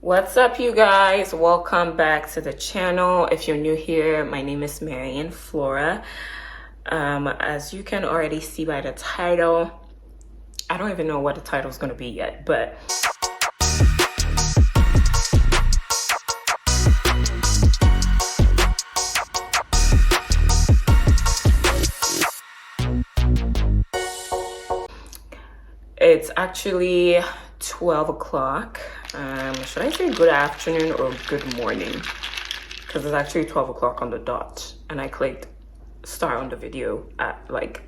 What's up, you guys? Welcome back to the channel. If you're new here, my name is Marian Flora. As you can already see by the title, I don't even know what the title is going to be yet, but it's actually 12 o'clock. Should I say good afternoon or good morning? Because it's actually 12 o'clock on the dot, and I clicked start on the video at like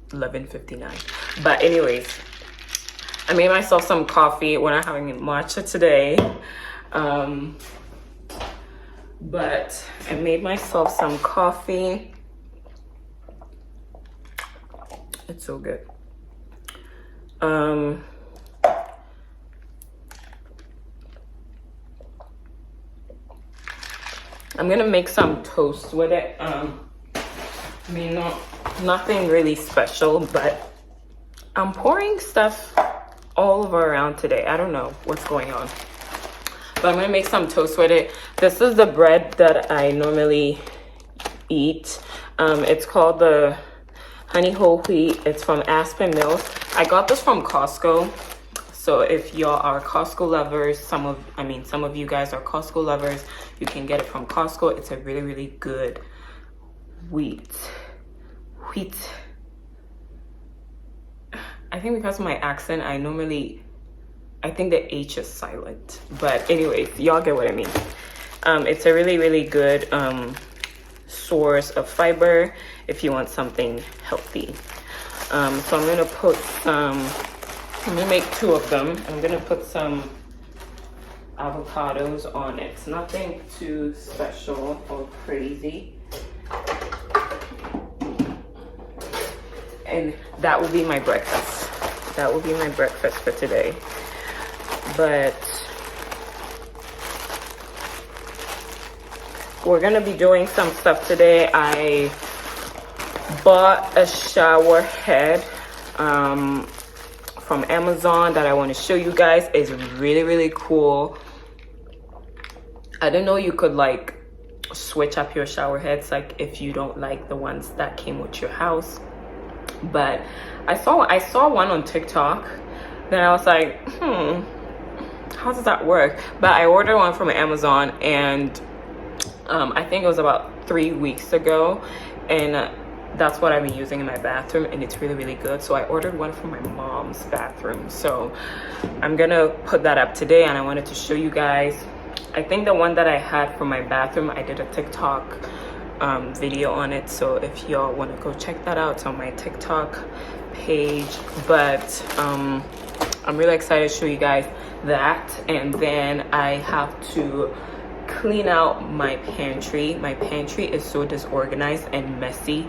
11:59. But anyways, I made myself some coffee. We're not having matcha today, but I made myself some coffee. It's so good. I'm gonna make some toast with it. I mean, nothing really special, but I'm pouring stuff all over around today. I don't know what's going on, but I'm gonna make some toast with it. This is the bread that I normally eat. It's called the honey whole wheat. It's from Aspen Mills. I got this from Costco. So if y'all are Costco lovers, some of you guys are Costco lovers, you can get it from Costco. It's a really, really good wheat. I think because of my accent, I think the H is silent. But anyways, y'all get what I mean. It's a really, really good source of fiber if you want something healthy. So I'm gonna put I'm gonna make two of them. I'm gonna put some avocados on it. It's nothing too special or crazy. And that will be my breakfast. That will be my breakfast for today. But we're gonna be doing some stuff today. I bought a shower head from Amazon that I want to show you guys. Is really, really cool. I didn't know you could like switch up your shower heads, like if you don't like the ones that came with your house. But I saw one on TikTok. Then I was like, how does that work? But I ordered one from Amazon, and I think it was about 3 weeks ago, and that's what I've been using in my bathroom, and it's really, really good. So I ordered one for my mom's bathroom. So I'm gonna put that up today, and I wanted to show you guys. I think the one that I had for my bathroom, I did a TikTok video on it. So if y'all want to go check that out, it's on my TikTok page. But I'm really excited to show you guys that. And then I have to clean out my pantry. My pantry is so disorganized and messy,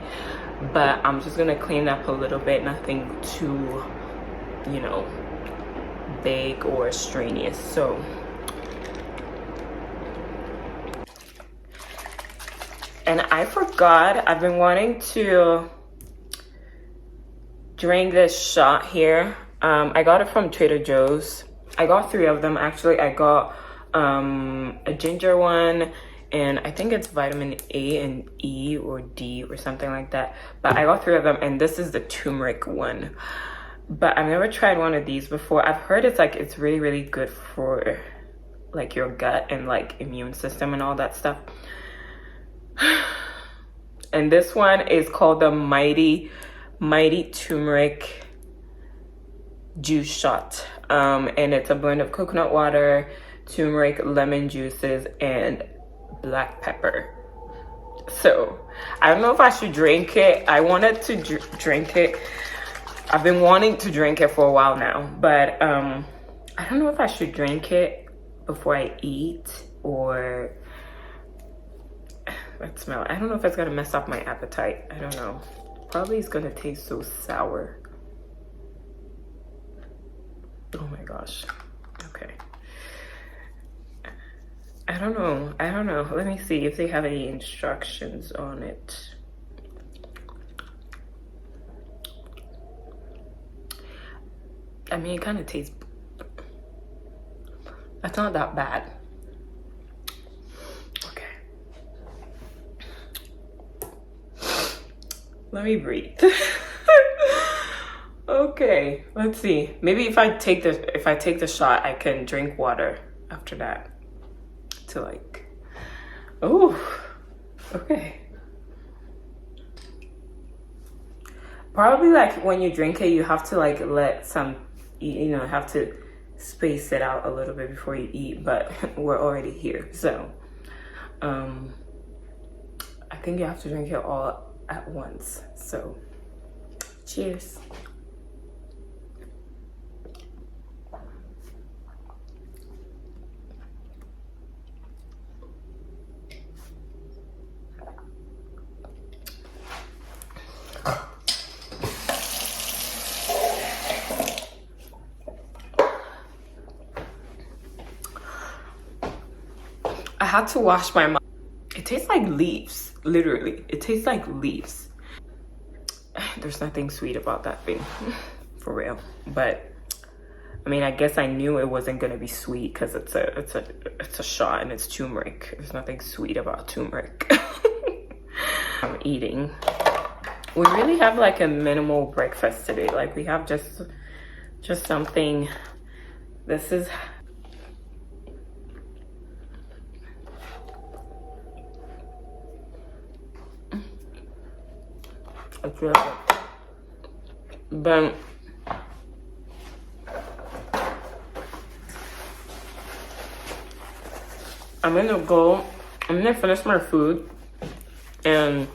but I'm just gonna clean up a little bit. Nothing too, big or strenuous. So and I forgot, I've been wanting to drink this shot here. I got it from Trader Joe's. I got 3 of them actually. I got a ginger one, and I think it's vitamin A and E or D or something like that. But I got 3 of them, and this is the turmeric one. But I've never tried one of these before. I've heard it's really, really good for like your gut and like immune system and all that stuff. And this one is called the Mighty Turmeric Juice Shot. And it's a blend of coconut water, turmeric, lemon juices, and black pepper. So I don't know if I should drink it. I wanted to drink it. I've been wanting to drink it for a while now, but I don't know if I should drink it before I eat, or that smell. I don't know if it's gonna mess up my appetite. I don't know. Probably it's gonna taste so sour. Oh my gosh. Okay. I don't know. Let me see if they have any instructions on it. I mean, it kind of tastes It's not that bad. Okay. Let me breathe. Okay, let's see. Maybe if I take the shot, I can drink water after that to like. Oh, okay. Probably like when you drink it, you have to like let some, you know, have to space it out a little bit before you eat. But we're already here, so I think you have to drink it all at once. So, cheers. I had to wash my mouth. It tastes like leaves, literally. It tastes like leaves. There's nothing sweet about that thing, for real. But I mean, I guess I knew it wasn't gonna be sweet because it's a shot and it's turmeric. There's nothing sweet about turmeric. I'm eating. We really have like a minimal breakfast today. Like we have just something. This is. It's really good. But I'm gonna finish my food and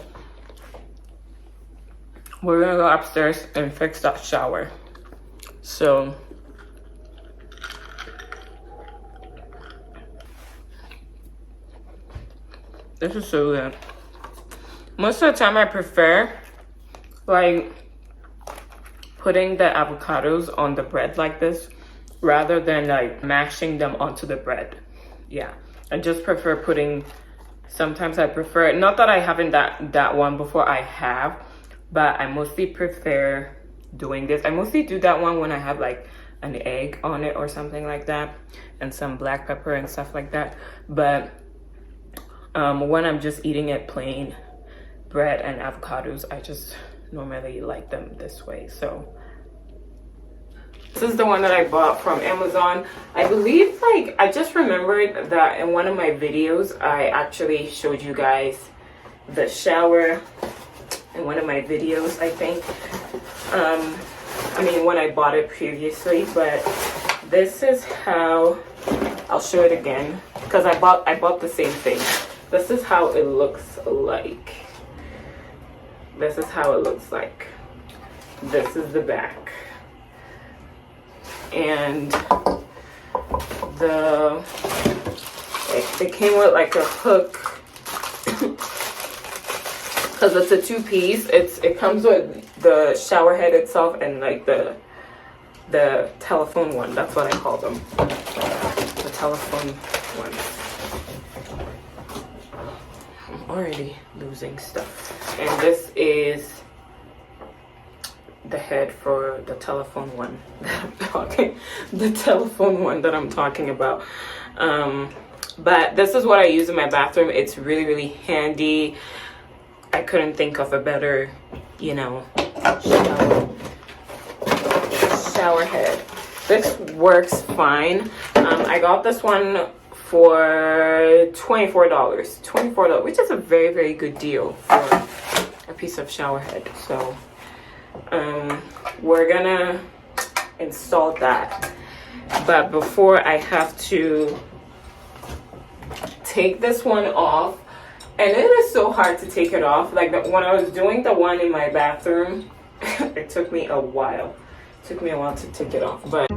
we're gonna go upstairs and fix that shower. So this is so good. Most of the time I prefer like putting the avocados on the bread like this rather than like mashing them onto the bread. Yeah, I just prefer putting, sometimes I prefer it, not that I haven't that one before, I have, but I mostly prefer doing this. I mostly do that one when I have like an egg on it or something like that and some black pepper and stuff like that. But when I'm just eating it plain bread and avocados, I just normally like them this way. So this is the one that I bought from Amazon. I believe, like, I just remembered that in one of my videos I actually showed you guys the shower in one of my videos, I think. I mean, when I bought it previously, but this is how, I'll show it again because I bought the same thing. This is how it looks like. This is how it looks like. This is the back. And it came with like a hook because it's a two-piece. It comes with the shower head itself and like the telephone one. That's what I call them. The telephone one. I'm already losing stuff. And this is the head for the telephone one that I'm talking, the telephone one that I'm talking about. But this is what I use in my bathroom. It's really, really handy. I couldn't think of a better, you know, shower head. This works fine. I got this one for $24, which is a very, very good deal for a piece of shower head. So we're gonna install that, but before I have to take this one off, and it is so hard to take it off. Like when I was doing the one in my bathroom, it took me a while. It took me a while to take it off, but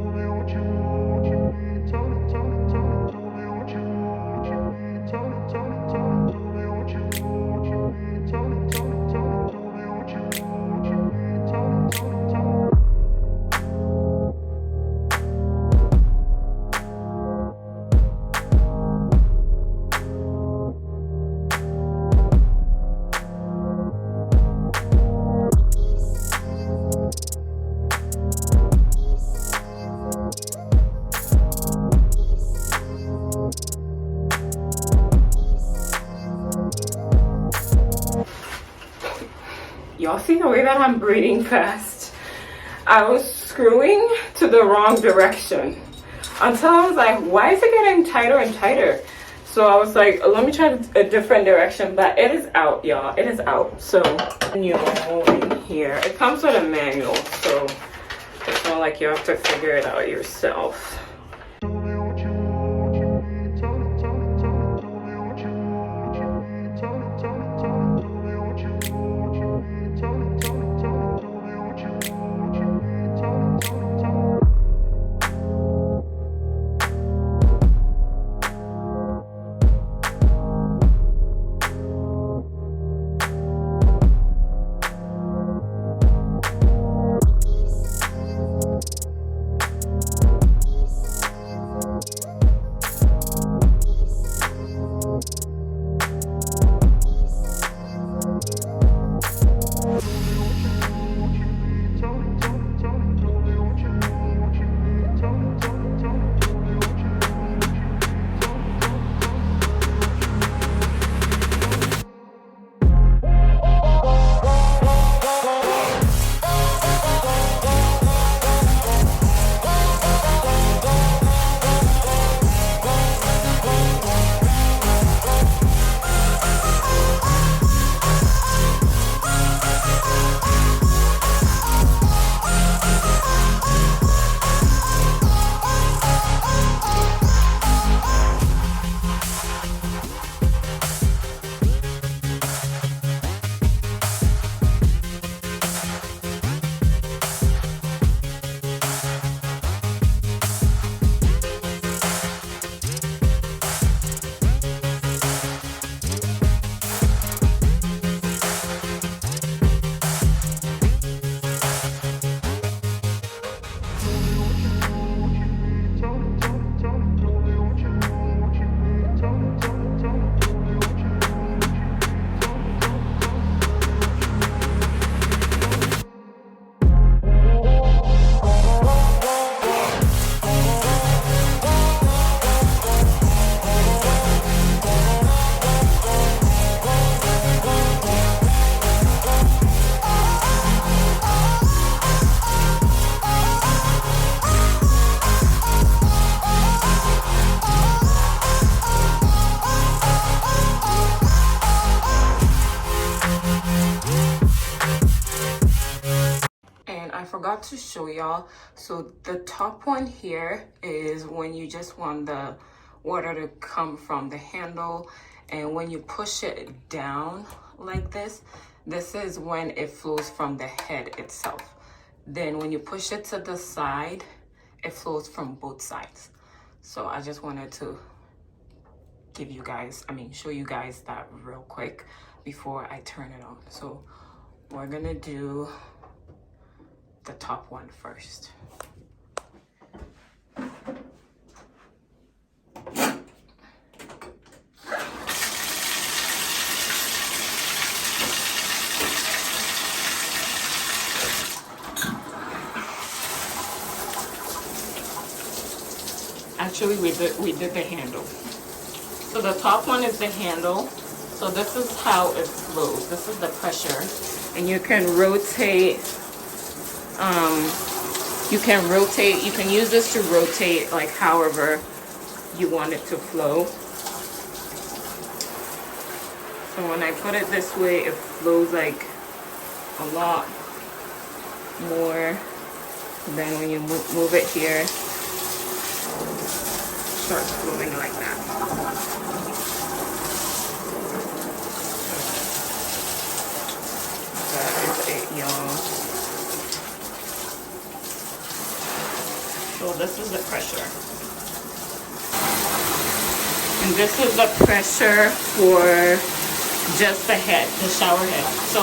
Y'all see the way that I'm breathing fast? I was screwing to the wrong direction until I was like, why is it getting tighter and tighter? So I was like, let me try a different direction, but it is out, y'all. It is out. So manual in here. It comes with a manual, so it's not like you have to figure it out yourself. Forgot to show y'all. So the top one here is when you just want the water to come from the handle, and when you push it down like this is when it flows from the head itself. Then when you push it to the side, it flows from both sides. So I just wanted to give you guys, show you guys that real quick before I turn it on. So we're gonna do the top one first. Actually, we did the handle. So the top one is the handle. So this is how it flows. This is the pressure, and you can rotate. You can use this to rotate like however you want it to flow. So when I put it this way, it flows like a lot more than when you move it here, it starts flowing like that. That is it, y'all. So this is the pressure. And this is the pressure for just the head, the shower head. So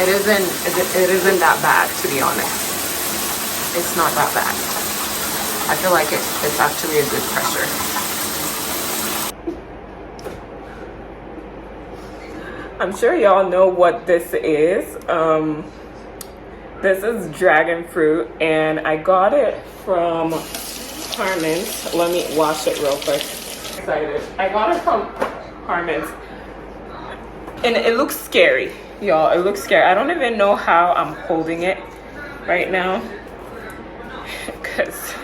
it isn't that bad, to be honest. It's not that bad. I feel like it's actually a good pressure. I'm sure y'all know what this is. This is dragon fruit, and I got it from Carmen's. Let me wash it real quick. Excited. I got it from Harmon's. And it looks scary, y'all. It looks scary. I don't even know how I'm holding it right now. Because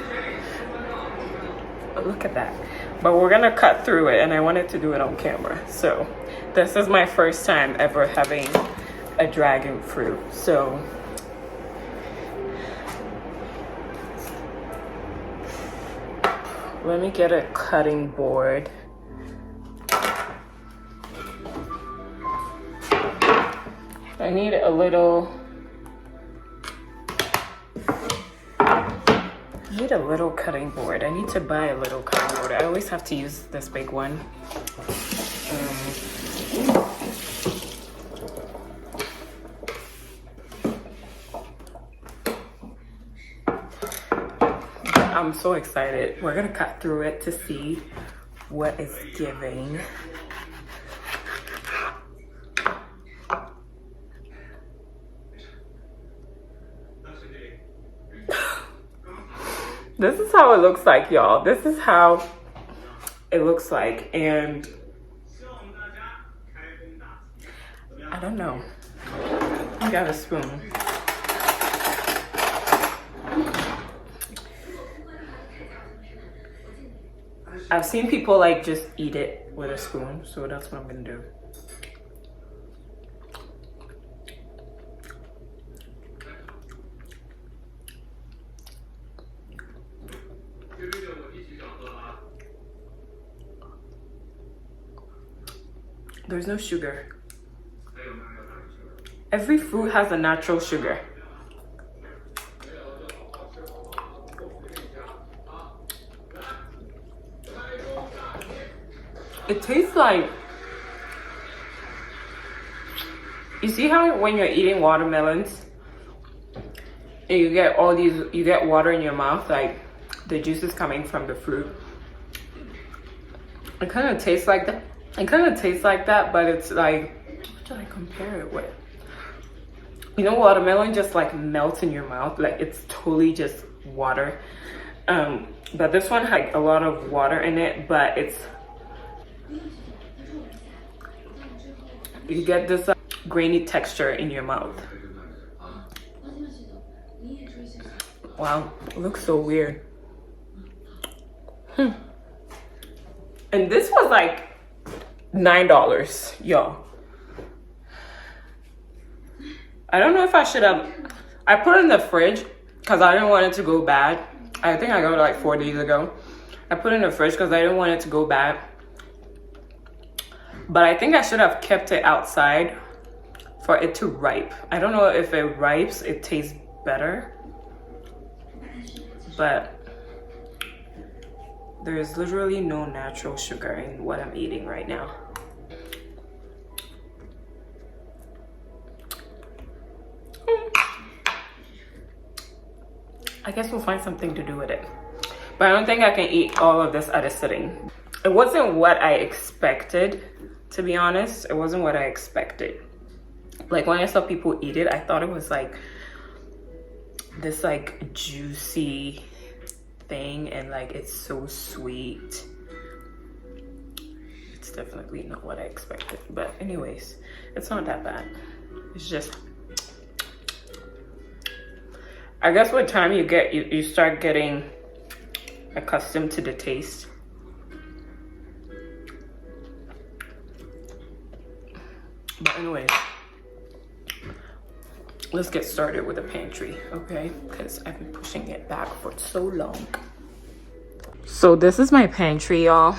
look at that. But we're gonna cut through it, and I wanted to do it on camera. So this is my first time ever having a dragon fruit. So let me get a cutting board. I need a little cutting board. I need to buy a little cutting board. I always have to use this big one. I'm so excited. We're gonna cut through it to see what it's giving. This is how it looks like, y'all. This is how it looks like, and I don't know. I got a spoon. I've seen people like just eat it with a spoon, so that's what I'm gonna do. There's no sugar. Every fruit has a natural sugar. It tastes like, you see how when you're eating watermelons and you get all these, you get water in your mouth, like the juice is coming from the fruit. It kind of tastes like that. It kind of tastes like that, but it's like, what should I compare it with? You know, watermelon just like melts in your mouth, like it's totally just water. But this one had a lot of water in it, but it's, you get this grainy texture in your mouth. Wow, it looks so weird. And this was like $9, y'all. I don't know if I should have, I put it in the fridge because I didn't want it to go bad. I think I got it like 4 days ago. I put it in the fridge because I didn't want it to go bad. But I think I should have kept it outside for it to ripe. I don't know if it ripes, it tastes better. But there's literally no natural sugar in what I'm eating right now. I guess we'll find something to do with it. But I don't think I can eat all of this at a sitting. It wasn't what I expected, to be honest. It wasn't what I expected. Like when I saw people eat it, I thought it was like this like juicy thing, and like it's so sweet. It's definitely not what I expected, but anyways, it's not that bad. It's just, I guess with time you start getting accustomed to the taste. But anyways, let's get started with the pantry, okay? Because I've been pushing it back for so long. So this is my pantry, y'all.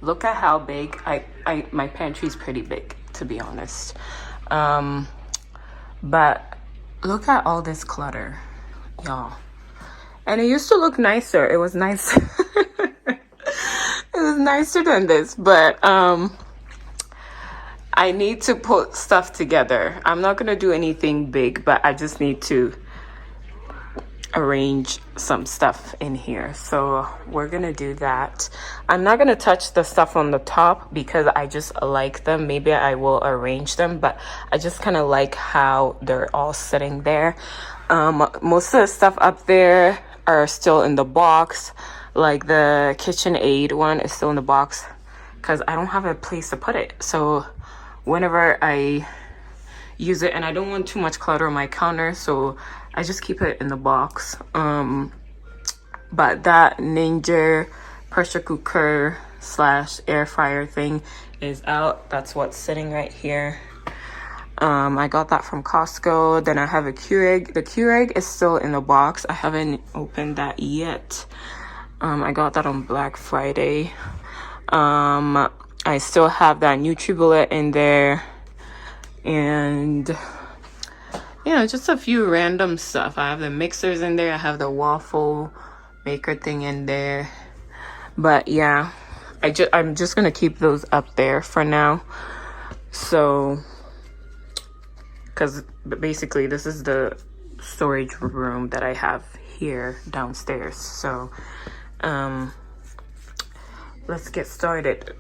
Look at how big. My pantry is pretty big, to be honest. But look at all this clutter, y'all. And it used to look nicer. It was nice. It was nicer than this, but I need to put stuff together. I'm not gonna do anything big, but I just need to arrange some stuff in here. So we're gonna do that. I'm not gonna touch the stuff on the top because I just like them. Maybe I will arrange them, but I just kind of like how they're all sitting there. Most of the stuff up there, are still in the box. Like the KitchenAid one is still in the box because I don't have a place to put it. So whenever I use it, and I don't want too much clutter on my counter, so I just keep it in the box. But that Ninja pressure cooker slash air fryer thing is out. That's what's sitting right here. I got that from Costco. Then I have a Keurig. The Keurig is still in the box. I haven't opened that yet. I got that on Black Friday. I still have that NutriBullet in there. And yeah, just a few random stuff. I have the mixers in there. I have the waffle maker thing in there. But yeah, I'm just gonna keep those up there for now. So, because basically this is the storage room that I have here downstairs. So let's get started.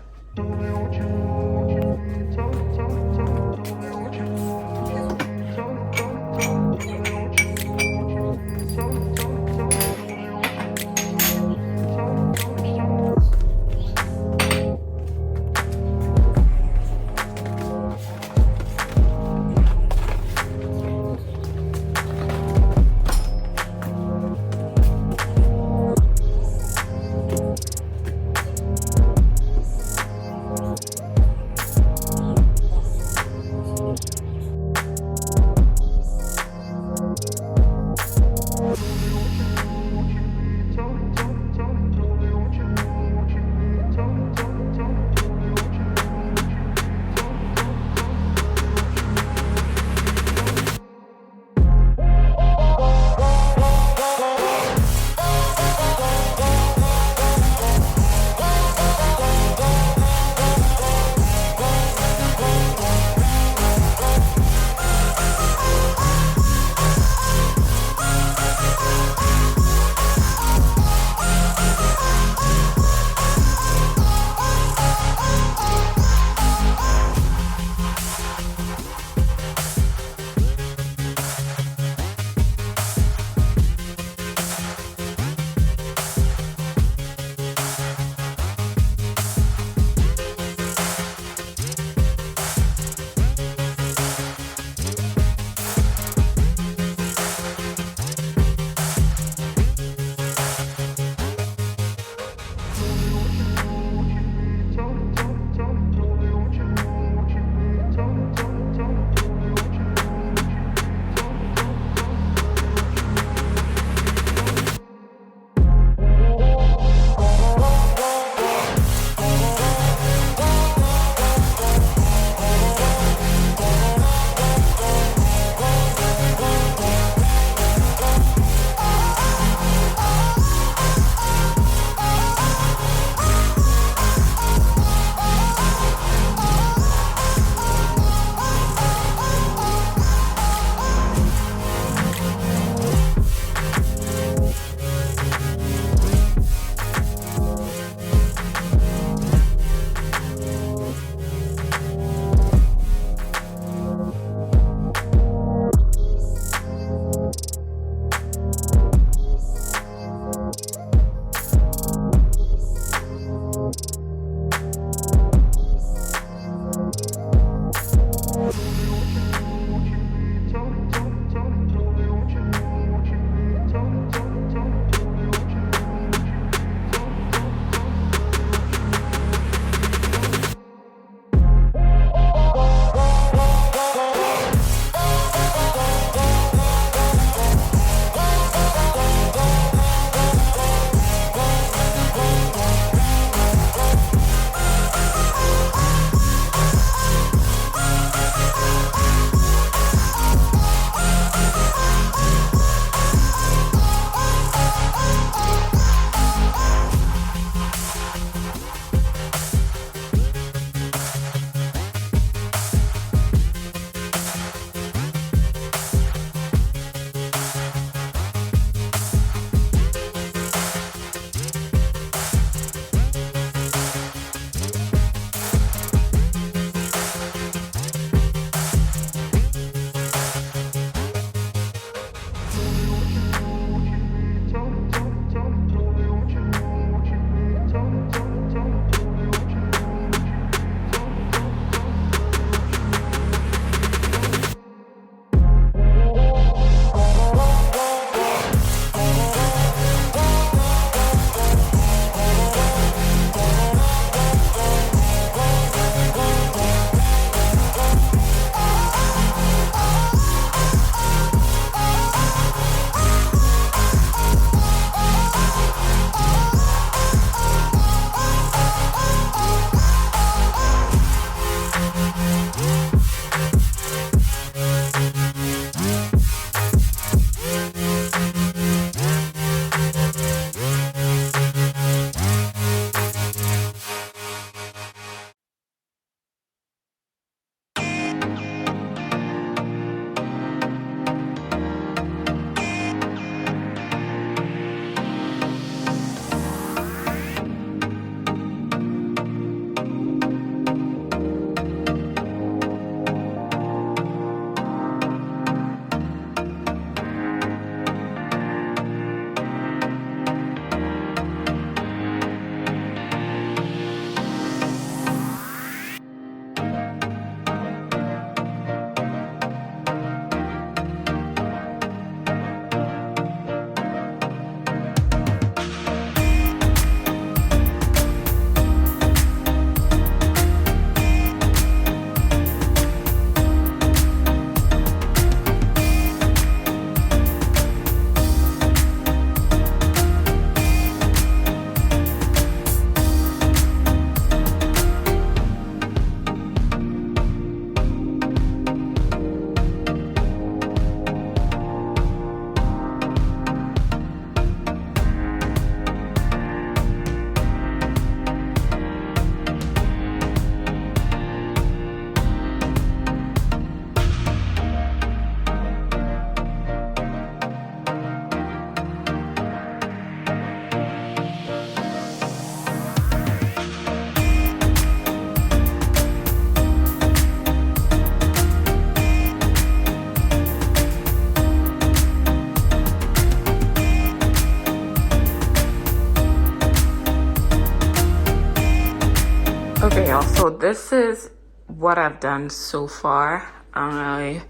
So this is what I've done so far. I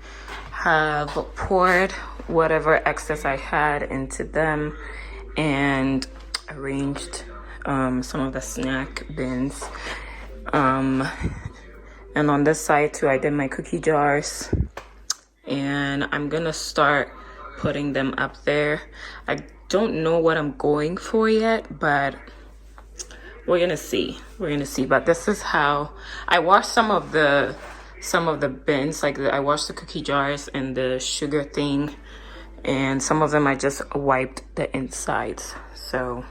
have poured whatever excess I had into them and arranged some of the snack bins. And on this side too, I did my cookie jars. And I'm gonna start putting them up there. I don't know what I'm going for yet, but we're gonna see. But this is how I washed some of the bins. Like I washed the cookie jars and the sugar thing, and some of them I just wiped the insides. So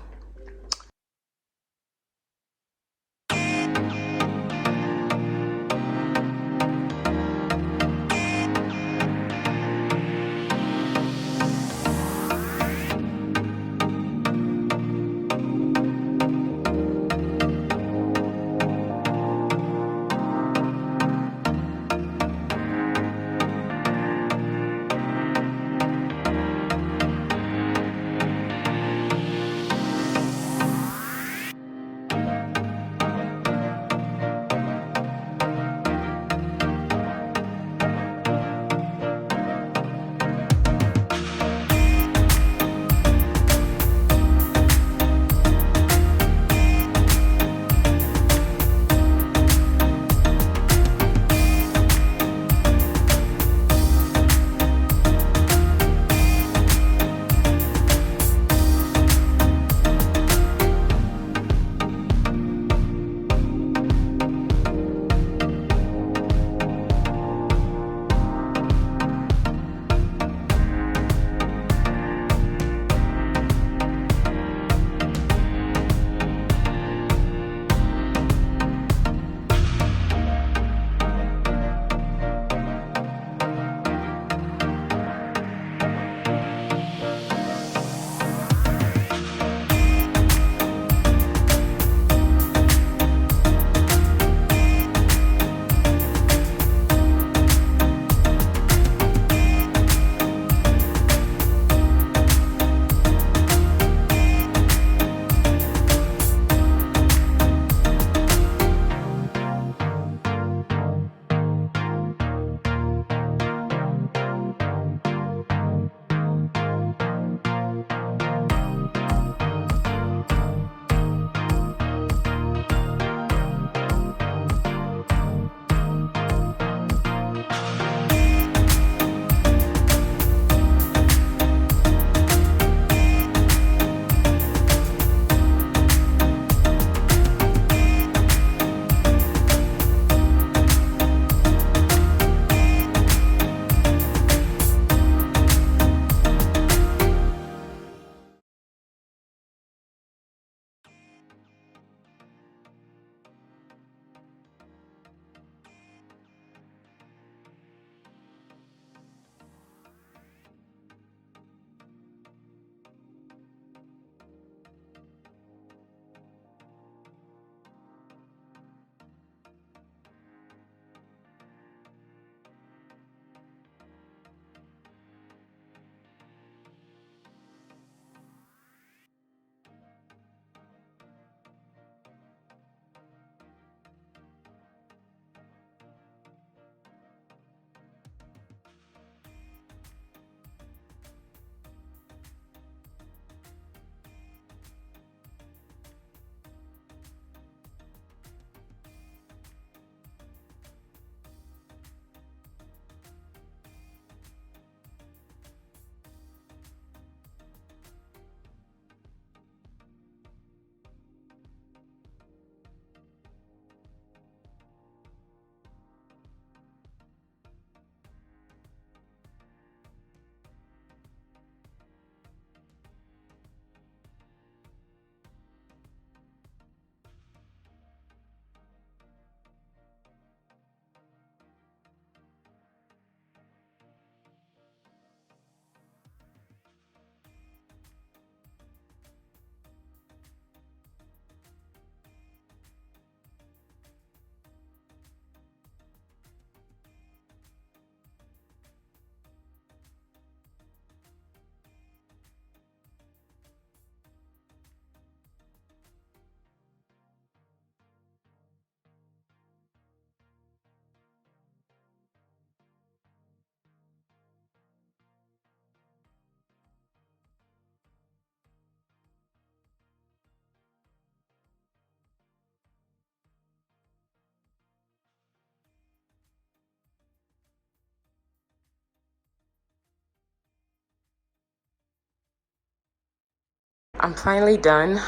I'm finally done.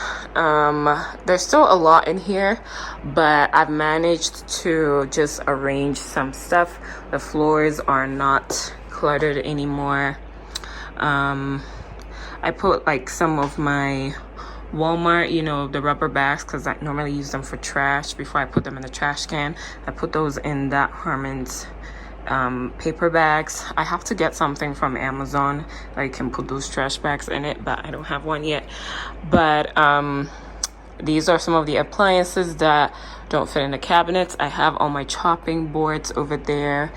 There's still a lot in here, but I've managed to just arrange some stuff. The floors are not cluttered anymore. I put like some of my Walmart, you know, the rubber bags, because I normally use them for trash before I put them in the trash can. I put those in that Herman's paper bags. I have to get something from Amazon that I can put those trash bags in it, but I don't have one yet. But these are some of the appliances that don't fit in the cabinets. I have all my chopping boards over there,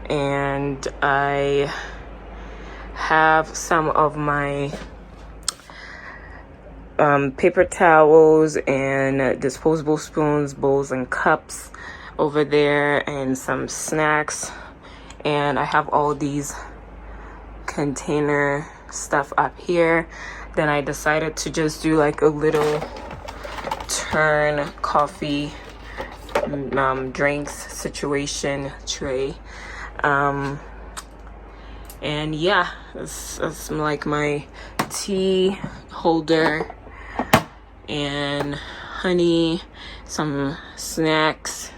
and I have some of my paper towels and disposable spoons, bowls, and cups over there, and some snacks. And I have all these container stuff up here. Then I decided to just do like a little turn coffee drinks situation tray. And yeah, it's like my tea holder and honey, some snacks.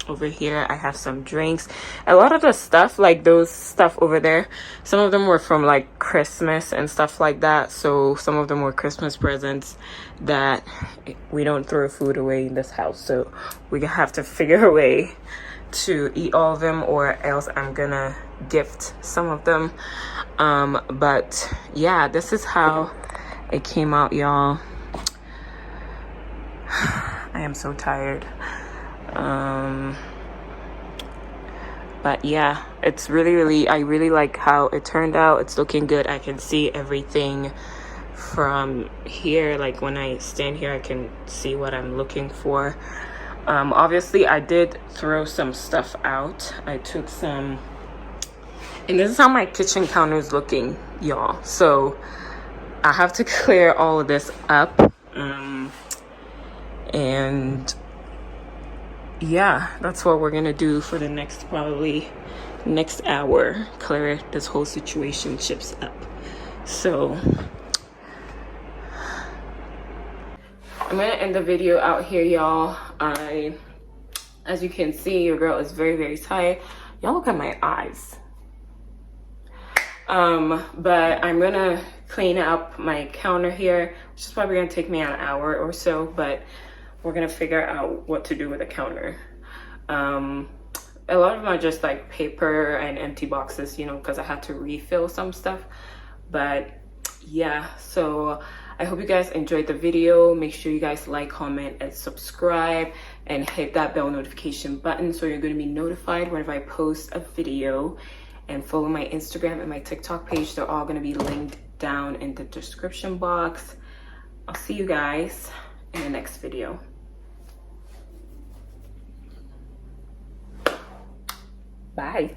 Over here I have some drinks. A lot of the stuff, like those stuff over there, some of them were from like Christmas and stuff like that. So some of them were Christmas presents that we don't throw food away in this house, so we have to figure a way to eat all of them, or else I'm gonna gift some of them. But yeah, this is how it came out, y'all. I am so tired. But yeah, it's really, I really like how it turned out. It's looking good. I can see everything from here. Like when I stand here, I can see what I'm looking for. Obviously I did throw some stuff out. I took some, and this is how my kitchen counter is looking, y'all. So I have to clear all of this up. And yeah, that's what we're gonna do for the next, probably next hour, clear this whole situation chips up. So I'm gonna end the video out here, y'all. As you can see, your girl is very tired. Y'all look at my eyes. But I'm gonna clean up my counter here, which is probably gonna take me an hour or so, but we're gonna figure out what to do with the counter. A lot of them are just like paper and empty boxes, you know, because I had to refill some stuff. But yeah, so I hope you guys enjoyed the video. Make sure you guys like, comment, and subscribe, and hit that bell notification button so you're gonna be notified whenever I post a video. And follow my Instagram and my TikTok page. They're all gonna be linked down in the description box. I'll see you guys in the next video. Bye.